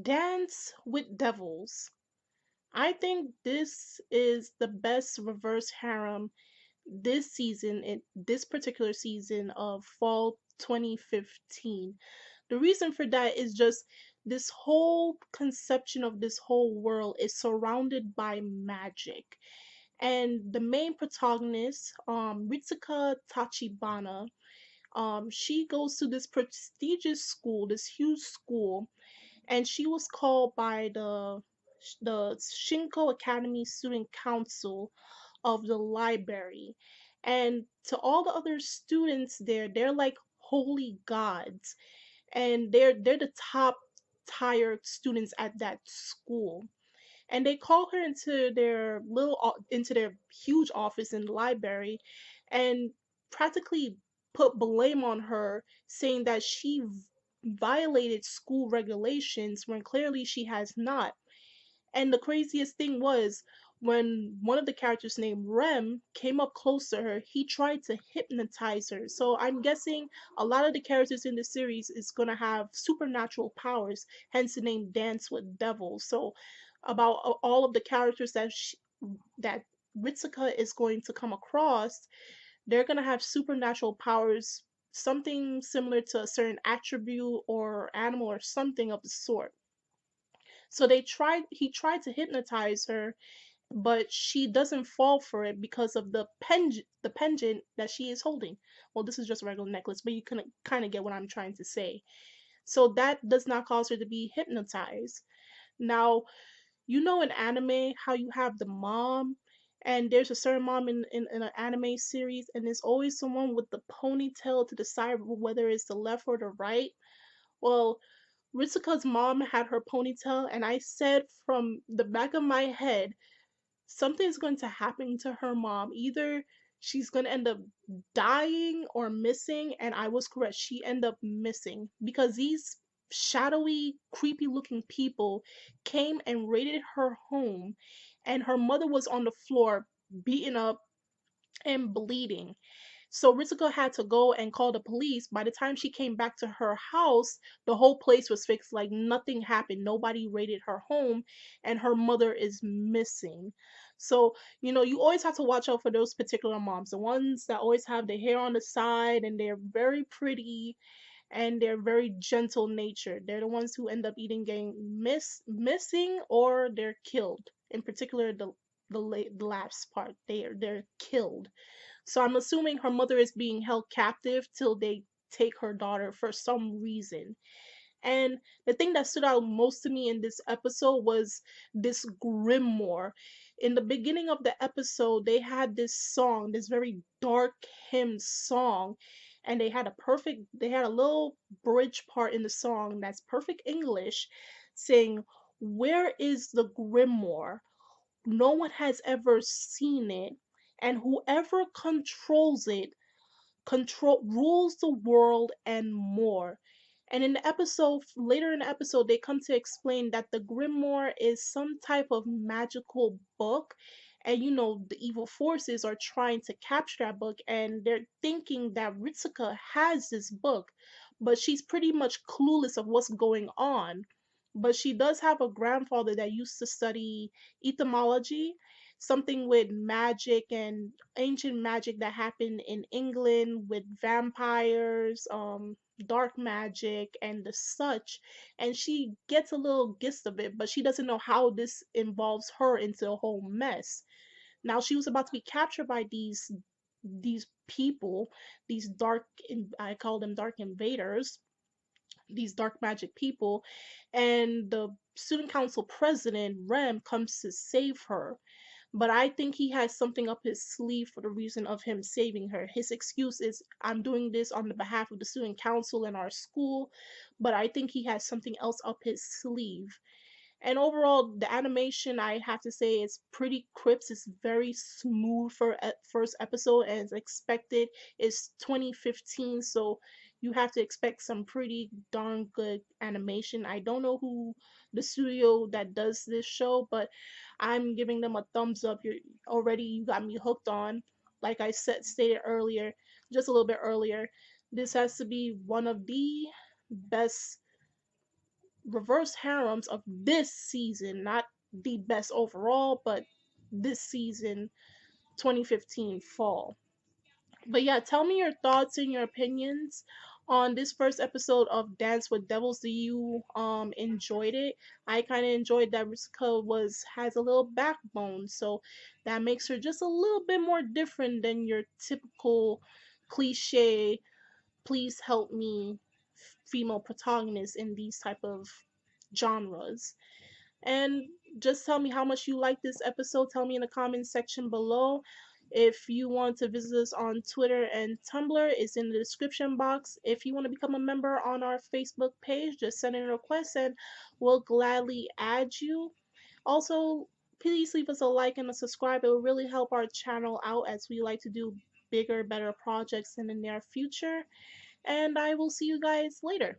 Dance with Devils. I think this is the best reverse harem this season, in this particular season of fall 2015. The reason for that is just this whole conception of this whole world is surrounded by magic. And the main protagonist, Ritsuka Tachibana, she goes to this prestigious school, this huge school, and she was called by the Shinko Academy Student Council of the library. And to all the other students there, they're like holy gods, and they're the top tier students at that school. And they call her into their huge office in the library, and practically put blame on her, saying that she violated school regulations when clearly she has not. And the craziest thing was, when one of the characters named Rem came up close to her, he tried to hypnotize her. So I'm guessing a lot of the characters in the series is going to have supernatural powers, hence the name Dance with Devils. So about all of the characters that Ritsuka is going to come across, they're going to have supernatural powers, something similar to a certain attribute or animal or something of the sort. So he tried to hypnotize her, but she doesn't fall for it because of the pendant that she is holding. Well, this is just a regular necklace, but you can kind of get what I'm trying to say. So that does not cause her to be hypnotized. Now, you know in anime how you have the mom, and there's a certain mom in an anime series, and there's always someone with the ponytail to the side, whether it's the left or the right. Well, Ritsuka's mom had her ponytail, and I said from the back of my head, something's going to happen to her mom. Either she's going to end up dying or missing, and I was correct. She ended up missing because these shadowy, creepy looking people came and raided her home, and her mother was on the floor, beaten up and bleeding. So Ritsuko had to go and call the police. By the time she came back to her house, the whole place was fixed. Like nothing happened. Nobody raided her home, and her mother is missing. So, you always have to watch out for those particular moms. The ones that always have the hair on the side and they're very pretty and they're very gentle natured. They're the ones who end up eating getting missing or they're killed. In particular, the last part, they're killed. So I'm assuming her mother is being held captive till they take her daughter for some reason. And the thing that stood out most to me in this episode was this grimoire. In the beginning of the episode, they had this song, this very dark hymn song, and they had a little bridge part in the song that's perfect English saying, "Where is the grimoire? No one has ever seen it, and whoever controls it control rules the world and more." And in the episode later in the episode, they come to explain that the grimoire is some type of magical book, and the evil forces are trying to capture that book, and they're thinking that Ritsuka has this book, but she's pretty much clueless of what's going on. But she does have a grandfather that used to study etymology, something with magic and ancient magic that happened in England with vampires, dark magic, and the such. And she gets a little gist of it, but she doesn't know how this involves her into a whole mess. Now she was about to be captured by these people, these I call them dark invaders, these dark magic people, and the student council president Rem comes to save her. But I think he has something up his sleeve for the reason of him saving her. His excuse is, "I'm doing this on the behalf of the student council in our school," but I think he has something else up his sleeve. And overall, the animation, I have to say, is pretty crisp. It's very smooth for first episode, and as expected, it's 2015, so you have to expect some pretty darn good animation. I don't know who the studio that does this show, but I'm giving them a thumbs up. You got me hooked on. Like I stated earlier, just a little bit earlier, this has to be one of the best reverse harems of this season, not the best overall, but this season 2015 fall. But yeah, tell me your thoughts and your opinions on this first episode of Dance with Devils. Do you enjoyed it? I kind of enjoyed that Ritsuka was has a little backbone, so that makes her just a little bit more different than your typical cliche please help me female protagonist in these type of genres. And just tell me how much you like this episode. Tell me in the comments section below. If you want to visit us on Twitter and Tumblr, it's in the description box. If you want to become a member on our Facebook page, just send in a request and we'll gladly add you. Also, please leave us a like and a subscribe. It will really help our channel out as we like to do bigger, better projects in the near future. And I will see you guys later.